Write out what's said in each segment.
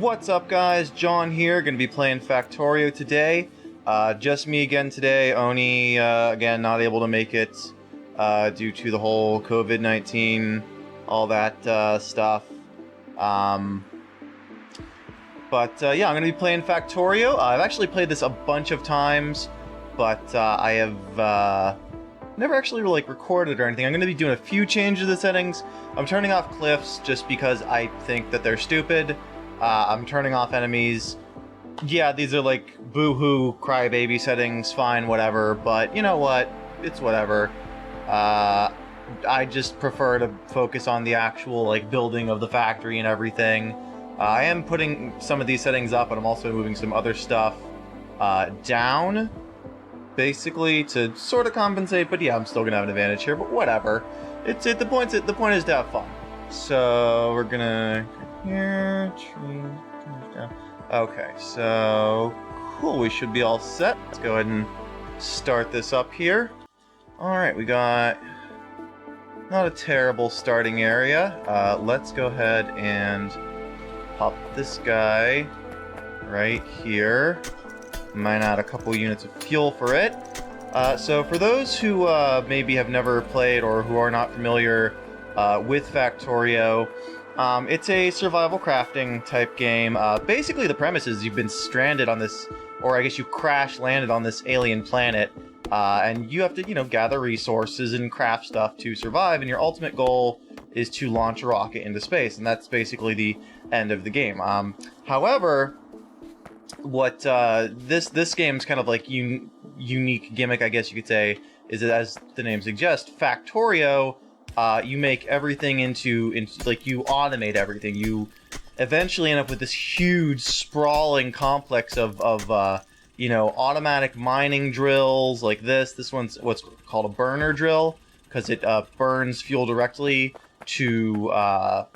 What's up, guys? John here, gonna be playing Factorio today. Just me again today. Oni, again, not able to make it due to the whole COVID-19, all that stuff. Yeah, I'm gonna be playing Factorio. I've actually played this a bunch of times, but I have never actually recorded or anything. I'm gonna be doing a few changes to the settings. I'm turning off cliffs just because I think that they're stupid. I'm turning off enemies. Yeah, these are like boo-hoo, crybaby settings, fine, whatever, but you know what? It's whatever. I just prefer to focus on the actual, building of the factory and everything. I am putting some of these settings up, but I'm also moving some other stuff down, basically, to sort of compensate, but yeah, I'm still gonna have an advantage here, but whatever. The point is to have fun. So, we're gonna... here, okay, so cool, we should be all set. Let's go ahead and start this up here. Alright, we got not a terrible starting area. Let's go ahead and pop this guy right here. Mine out a couple units of fuel for it. So for those who maybe have never played or who are not familiar with Factorio, it's a survival crafting type game. Basically, the premise is you've been stranded on this, or I guess you crash landed on this alien planet, and you have to, gather resources and craft stuff to survive, and your ultimate goal is to launch a rocket into space, and that's basically the end of the game. However, what this game's kind of unique gimmick, I guess you could say, is that, as the name suggests, Factorio. You make everything into you automate everything. You eventually end up with this huge, sprawling complex of automatic mining drills like this. This one's what's called a burner drill, because it burns fuel directly to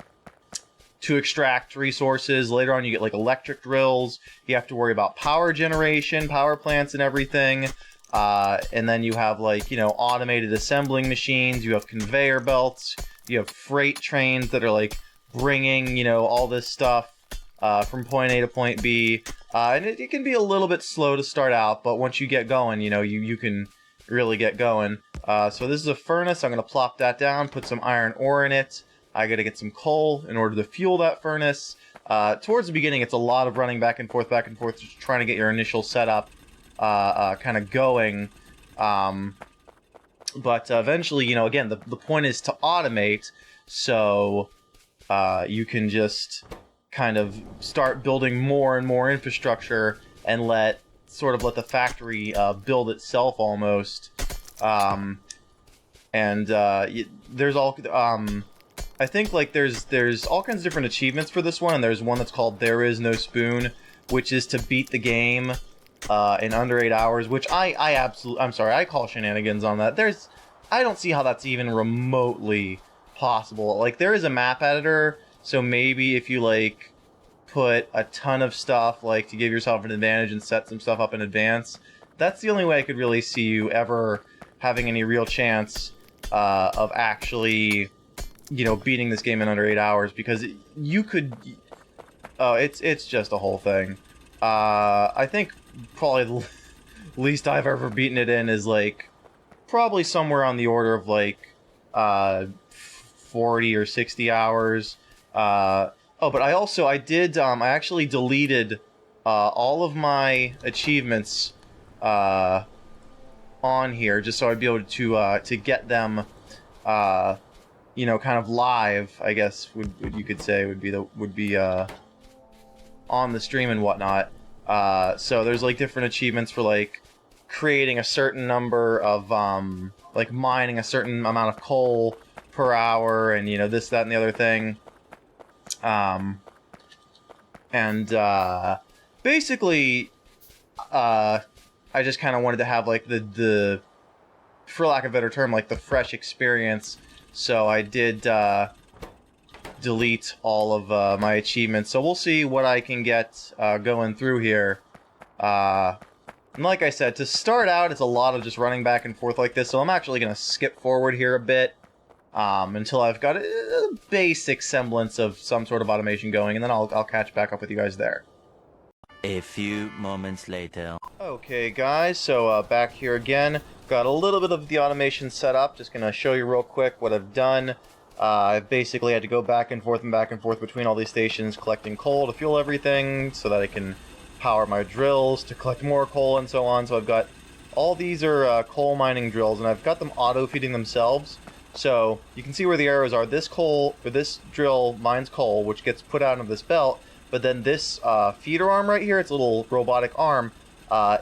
extract resources. Later on, you get electric drills. You have to worry about power generation, power plants, and everything. And then you have automated assembling machines, you have conveyor belts, you have freight trains that are bringing, all this stuff from point A to point B. And it can be a little bit slow to start out, but once you get going, you can really get going. So this is a furnace. I'm going to plop that down, put some iron ore in it. I got to get some coal in order to fuel that furnace. Towards the beginning, it's a lot of running back and forth, just trying to get your initial setup kind of going, but eventually, again, the point is to automate, so you can just kind of start building more and more infrastructure and let the factory build itself almost. There's all I think there's all kinds of different achievements for this one, and there's one that's called There Is No Spoon, which is to beat the game in under 8 hours, which I'm sorry, I call shenanigans on that. I don't see how that's even remotely possible. There is a map editor, so maybe if you put a ton of stuff to give yourself an advantage and set some stuff up in advance, that's the only way I could really see you ever having any real chance of actually beating this game in under 8 hours, because you could it's just a whole thing. I think probably the least I've ever beaten it in is probably somewhere on the order of 40 or 60 hours. But I actually deleted all of my achievements on here, just so I'd be able to get them kind of live, I guess you could say would be on the stream and whatnot. So there's different achievements for creating a certain number of mining a certain amount of coal per hour, and this, that, and the other thing. Basically, I just kind of wanted to have the for lack of a better term, the fresh experience. So I did delete all of my achievements, so we'll see what I can get going through here. And like I said, to start out, it's a lot of just running back and forth like this, so I'm actually going to skip forward here a bit until I've got a basic semblance of some sort of automation going, and then I'll catch back up with you guys there. A few moments later. Okay, guys, so back here again. Got a little bit of the automation set up. Just gonna show you real quick what I've done. I've basically had to go back and forth between all these stations, collecting coal to fuel everything, so that I can power my drills to collect more coal and so on. So I've got all these are coal mining drills, and I've got them auto-feeding themselves. So you can see where the arrows are. This coal, or this drill mines coal, which gets put out of this belt. But then this feeder arm right here, it's a little robotic arm.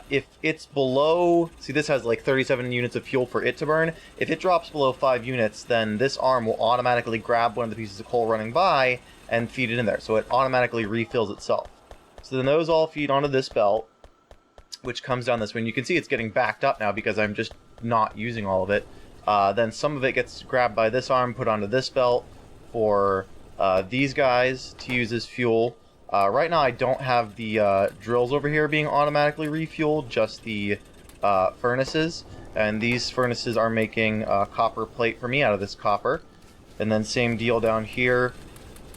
If it's below, see this has like 37 units of fuel for it to burn. If it drops below 5 units, then this arm will automatically grab one of the pieces of coal running by and feed it in there. So it automatically refills itself. So then those all feed onto this belt, which comes down this way. And you can see it's getting backed up now because I'm just not using all of it. Then some of it gets grabbed by this arm, put onto this belt for these guys to use as fuel. Right now I don't have the drills over here being automatically refueled, just the furnaces. And these furnaces are making copper plate for me out of this copper. And then same deal down here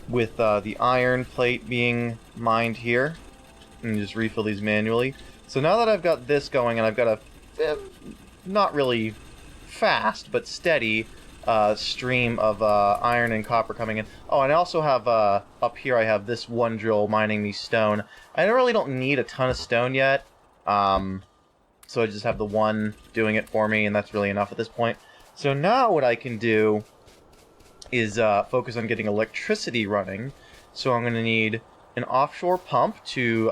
with the iron plate being mined here. And just refill these manually. So now that I've got this going, and I've got a not really fast, but steady stream of iron and copper coming in. Oh, and I also have, up here I have this one drill mining me stone. I really don't need a ton of stone yet, so I just have the one doing it for me, and that's really enough at this point. So now what I can do is focus on getting electricity running. So I'm going to need an offshore pump to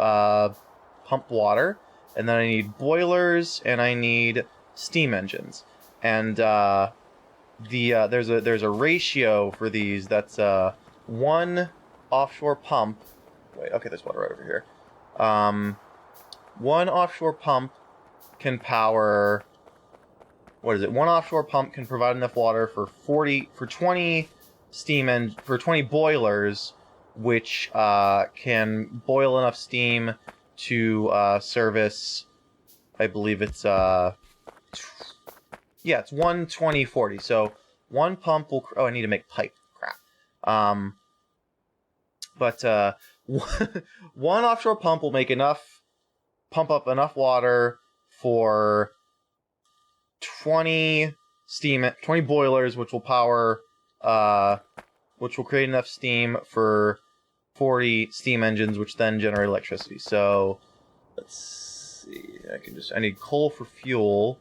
pump water, and then I need boilers, and I need steam engines. And there's a ratio for these that's one offshore pump. Wait, okay, there's water right over here. One offshore pump can power. What is it? One offshore pump can provide enough water for 20 20 boilers, which can boil enough steam to service. I believe it's yeah, it's 120/40. So one pump will. Oh, I need to make pipe. Crap. But one offshore pump will make pump up enough water for 20 boilers, which will power, which will create enough steam for 40 steam engines, which then generate electricity. So let's see. I need coal for fuel.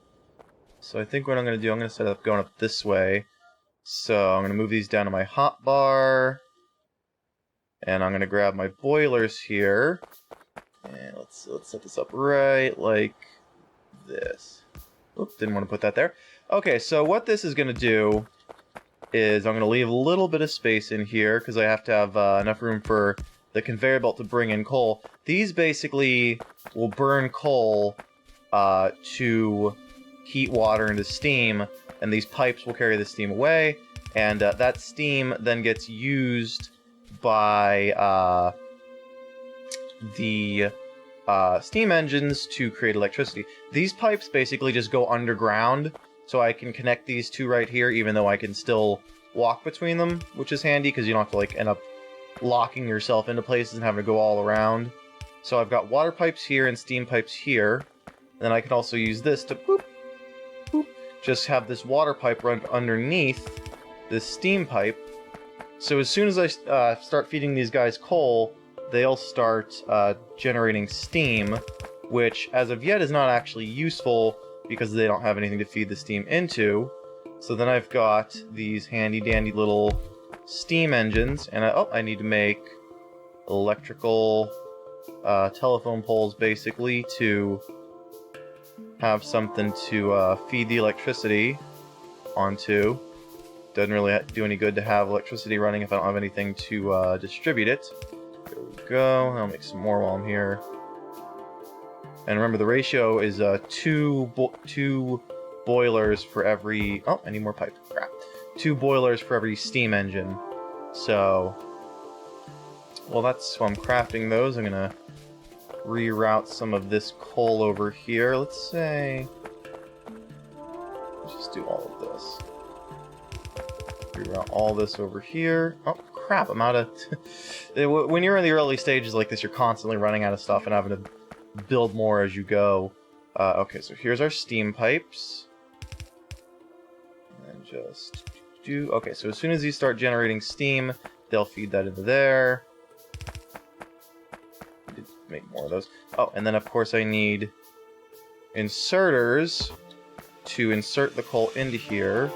So I think what I'm going to do, I'm going to set up going up this way. So I'm going to move these down to my hotbar. And I'm going to grab my boilers here. And let's set this up right like this. Oops, didn't want to put that there. Okay, so what this is going to do is I'm going to leave a little bit of space in here because I have to have enough room for the conveyor belt to bring in coal. These basically will burn coal to heat water into steam, and these pipes will carry the steam away, and that steam then gets used by the steam engines to create electricity. These pipes basically just go underground, so I can connect these two right here, even though I can still walk between them, which is handy because you don't have to like end up locking yourself into places and having to go all around. So I've got water pipes here and steam pipes here. Then I can also use this to boop, boop, just have this water pipe run underneath this steam pipe. So as soon as I start feeding these guys coal, they'll start generating steam, which as of yet is not actually useful because they don't have anything to feed the steam into. So then I've got these handy dandy little steam engines, and I need to make electrical telephone poles basically to have something to feed the electricity onto. Doesn't really do any good to have electricity running if I don't have anything to distribute it. There we go. I'll make some more while I'm here. And remember, the ratio is two boilers for every... Oh, I need more pipe. Crap. 2 boilers for every steam engine. So, well, that's why I'm crafting those. I'm gonna reroute some of this coal over here. Let's say... let's just do all of this. reroute all this over here. Oh, crap, I'm out of... When you're in the early stages like this, you're constantly running out of stuff and having to build more as you go. Okay, so here's our steam pipes. And just do... Okay, so as soon as these start generating steam, they'll feed that into there. Make more of those. Oh, and then of course I need inserters to insert the coal into here.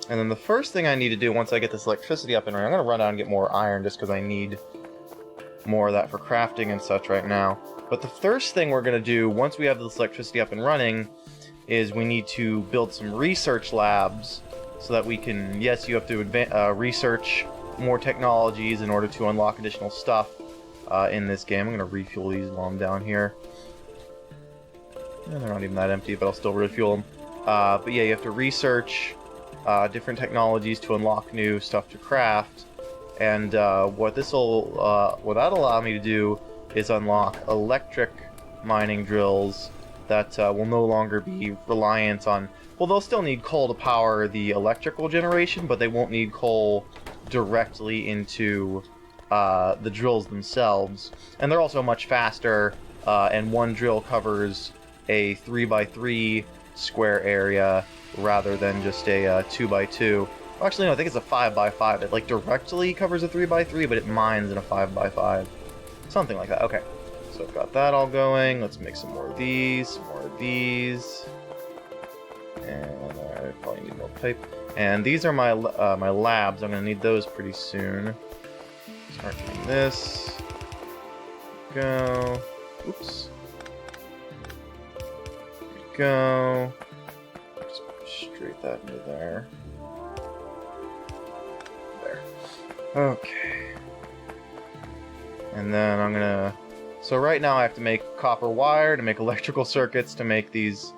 And then the first thing I need to do once I get this electricity up and running, I'm going to run out and get more iron just because I need more of that for crafting and such right now. But the first thing we're going to do once we have this electricity up and running is we need to build some research labs so that we can, yes, you have to research more technologies in order to unlock additional stuff in this game. I'm going to refuel these while I'm down here. And they're not even that empty, but I'll still refuel them. But yeah, you have to research different technologies to unlock new stuff to craft. And what that'll allow me to do is unlock electric mining drills that will no longer be reliant on... Well, they'll still need coal to power the electrical generation, but they won't need coal directly into the drills themselves. And they're also much faster, and one drill covers a 3x3 square area rather than just a 2x2. Well, actually, no, I think it's a 5x5. It, like, directly covers a 3x3, but it mines in a 5x5. Something like that. Okay. So I've got that all going. Let's make some more of these, some more of these. And I probably need more pipe. And these are my my labs. I'm going to need those pretty soon. Start doing this. Go. Oops. There we go. Just straight that into there. There. Okay. And then I'm gonna... So right now I have to make copper wire to make electrical circuits to make these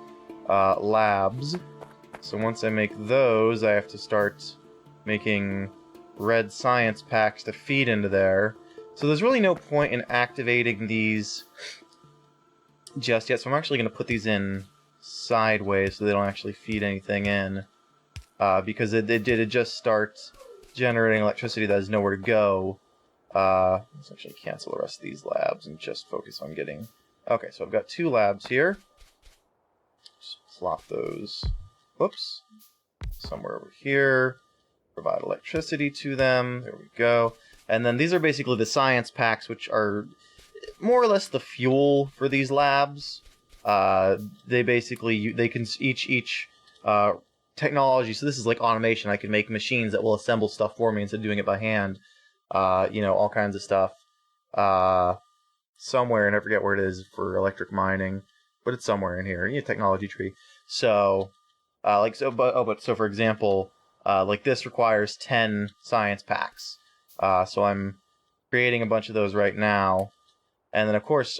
labs. So once I make those, I have to start making red science packs to feed into there. So there's really no point in activating these just yet. So I'm actually going to put these in sideways so they don't actually feed anything in. Because it did just start generating electricity that has nowhere to go. Let's actually cancel the rest of these labs and just focus on getting... Okay, so I've got 2 labs here. Just plop those... Whoops. Somewhere over here. Provide electricity to them. There we go. And then these are basically the science packs, which are more or less the fuel for these labs. They basically... They can each technology... So this is like automation. I can make machines that will assemble stuff for me instead of doing it by hand. You know, all kinds of stuff. Somewhere, and I forget where it is for electric mining, but it's somewhere in here. Technology tree. So, so for example, like this requires 10 science packs. So I'm creating a bunch of those right now, and then of course,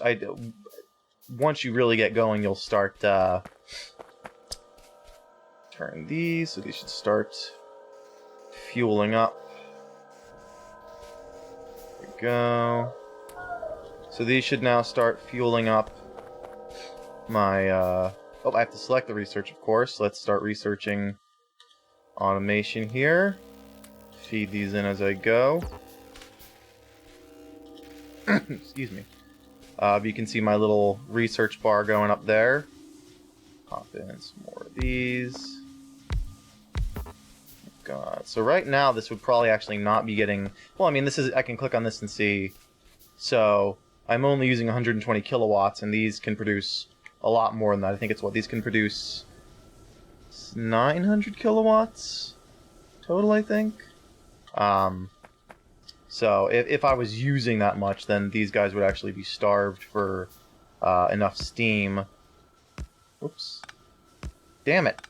once you really get going, you'll start turn these. So these should start fueling up. Go. So these should now start fueling up my, oh, I have to select the research, of course. Let's start researching automation here. Feed these in as I go. Excuse me. You can see my little research bar going up there. Pop in some more of these. God. So right now this would probably actually not be getting... Well, I mean, this is... I can click on this and see. So I'm only using 120 kilowatts, and these can produce a lot more than that. I think it's what? These can produce 900 kilowatts total, I think. So if I was using that much, then these guys would actually be starved for enough steam. Whoops. Damn it.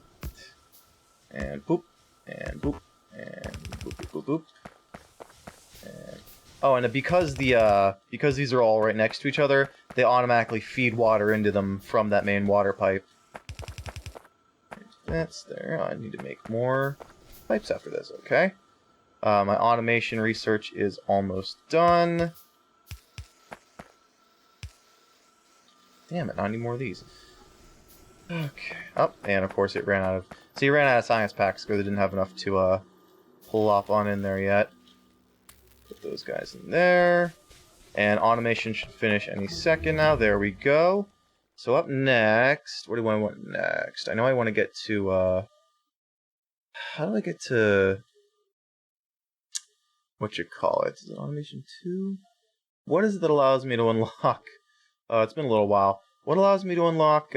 And boop. And boop, and boop, boop, boop, boop. And, oh, and because these are all right next to each other, they automatically feed water into them from that main water pipe. That's there. I need to make more pipes after this, okay? My automation research is almost done. Damn it, not any more of these. Okay. Oh, and of course it ran out of... So you ran out of science packs because they didn't have enough to pull off on in there yet. Put those guys in there. And automation should finish any second now. There we go. So up next, what do I want next? I know I want to get to, how do I get to, what you call it? Is it automation 2? What is it that allows me to unlock, it's been a little while. What allows me to unlock,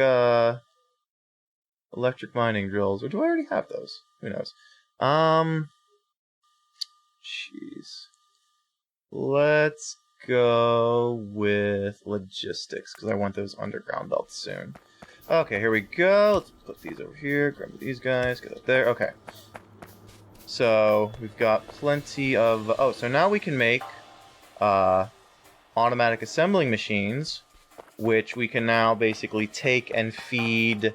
electric mining drills? Or do I already have those? Who knows? Jeez. Let's go with logistics, because I want those underground belts soon. Okay, here we go. Let's put these over here, grab these guys, get up there. Okay. So, we've got plenty of... Oh, so now we can make automatic assembling machines, which we can now basically take and feed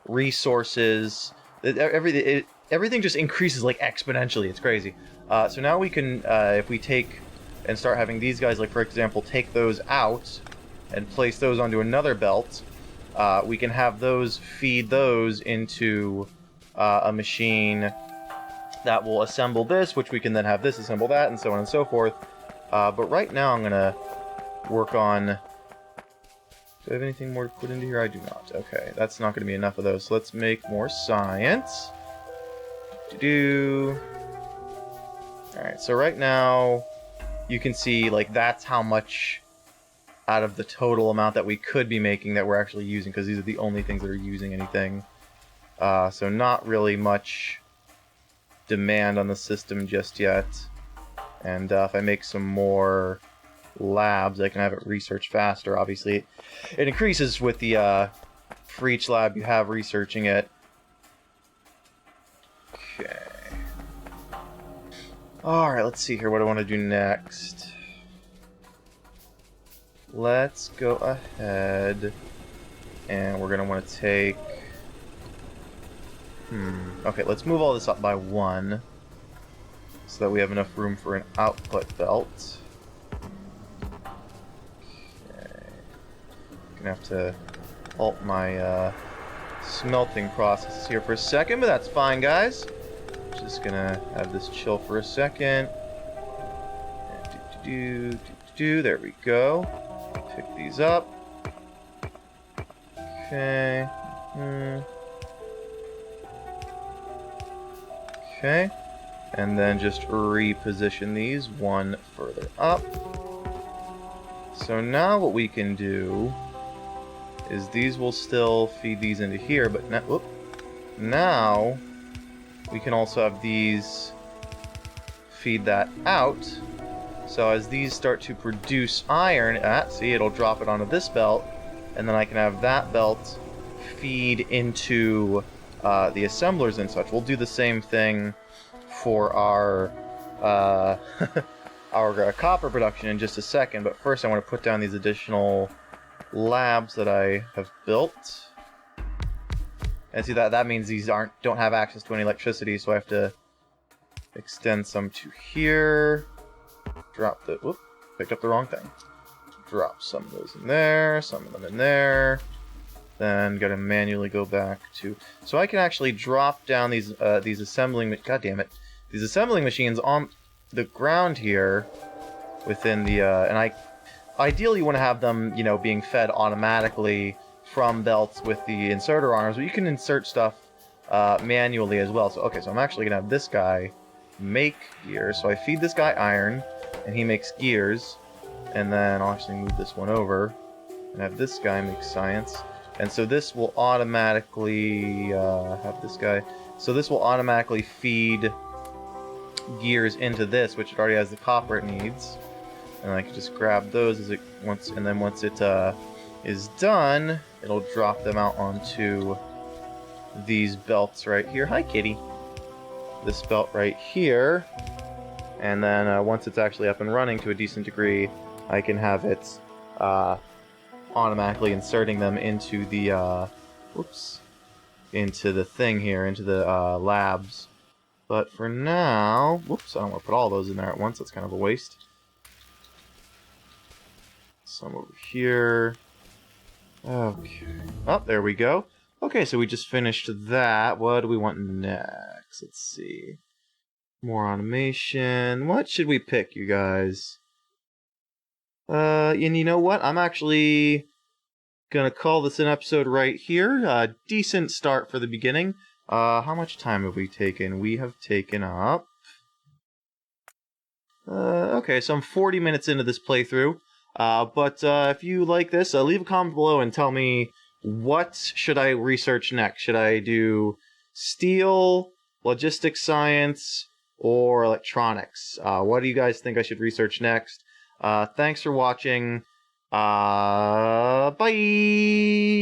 resources. Everything just increases, like, exponentially. It's crazy. So now we can, if we take... and start having these guys, like, for example, take those out and place those onto another belt, we can have those feed those into a machine that will assemble this, which we can then have this assemble that, and so on and so forth. But right now I'm going to work on... Do I have anything more to put into here? I do not. Okay, that's not going to be enough of those. So let's make more science. Alright, so right now... you can see, like, that's how much out of the total amount that we could be making that we're actually using, because these are the only things that are using anything. So not really much demand on the system just yet. And if I make some more labs, I can have it research faster. Obviously, it increases with the, for each lab you have researching it. Okay. Alright, let's see here what I want to do next. Let's go ahead and we're going to want to take... Okay, let's move all this up by 1 so that we have enough room for an output belt. Okay. Gonna have to halt my smelting process here for a second, but that's fine, guys. Just gonna have this chill for a second. There we go. Pick these up. Okay. Okay. And then just reposition these one further up. So now what we can do is these will still feed these into here, but now we can also have these feed that out. So as these start to produce iron, see, it'll drop it onto this belt, and then I can have that belt feed into the assemblers and such. We'll do the same thing for our our copper production in just a second, but first I want to put down these additional labs that I have built. And see, that means these don't have access to any electricity, so I have to extend some to here. Drop the... Whoop, picked up the wrong thing. Drop some of those in there, some of them in there. Then gotta manually go back to... So I can actually drop down these assembling... God damn it. These assembling machines on the ground here within the... and I ideally want to have them, you know, being fed automatically from belts with the inserter arms, but you can insert stuff manually as well. So, okay, so I'm actually gonna have this guy make gears. So I feed this guy iron, and he makes gears. And then I'll actually move this one over and have this guy make science. And so this will automatically have this guy. So this will automatically feed gears into this, which it already has the copper it needs. And I can just grab those as once it is done, it'll drop them out onto these belts right here. Hi, kitty. This belt right here. And then once it's actually up and running to a decent degree, I can have it automatically inserting them into the into the thing here, into the labs. But for now, whoops, I don't want to put all those in there at once. That's kind of a waste. Some over here. Okay. Oh, there we go. Okay, so we just finished that. What do we want next? Let's see. More automation. What should we pick, you guys? And you know what? I'm actually gonna call this an episode right here. Decent start for the beginning. How much time have we taken? We have taken up... okay, so I'm 40 minutes into this playthrough. But if you like this, leave a comment below and tell me what should I research next. Should I do steel, logistics science, or electronics? What do you guys think I should research next? Thanks for watching. Bye!